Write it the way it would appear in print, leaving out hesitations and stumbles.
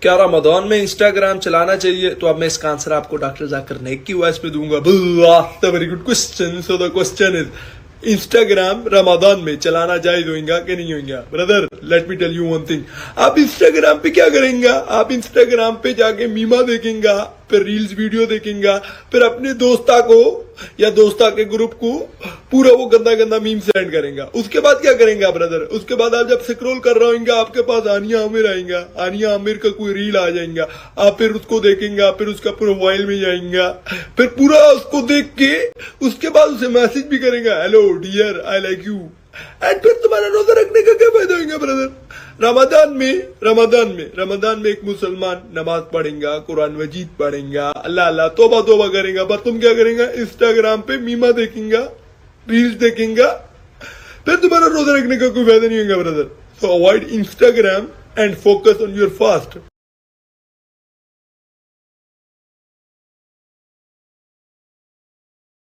क्या रमजान में इंस्टाग्राम चलाना चाहिए? तो अब मैं इसका आंसर आपको डॉक्टर जाकिर नाइक की वॉइस में दूंगा। Very good question. So the question is, Instagram Ramzan में चलाना जायज होगा कि नहीं होगा? Brother let me tell you one thing, आप इंस्टाग्राम पे क्या करेंगे? आप इंस्टाग्राम पे जाके मीमा देखेंगे, फिर रील्स वीडियो देखेंगे, फिर अपने दोस्ता को या दोस्ता के ग्रुप को पूरा वो गंदा गंदा मीम सेंड करेंगे। उसके बाद क्या करेंगे ब्रदर? उसके बाद आप जब स्क्रॉल कर रहे होंगे, आपके पास आनिया आमिर आएंगा, आनिया आमिर का कोई रील आ जाएगा, आप फिर उसको देखेंगे, फिर उसका प्रोफाइल में जाएंगे, फिर पूरा उसको देख के उसके बाद उसे मैसेज भी करेंगे, hello dear I like you, and फिर तुम्हारा रोजा रखने का क्या फायदा होगा ब्रदर? रमजान में एक मुसलमान नमाज पढ़ेगा, कुरान मजीद पढ़ेगा, अल्लाह अल्लाह तोबा तोबा करेगा, पर तुम क्या करेंगे? इंस्टाग्राम पे मीमा देखेंगे, रील्स देखेंगे, फिर तुम्हारा रोजा रखने का कोई फायदा नहीं होगा brother. So avoid Instagram and focus on your fast.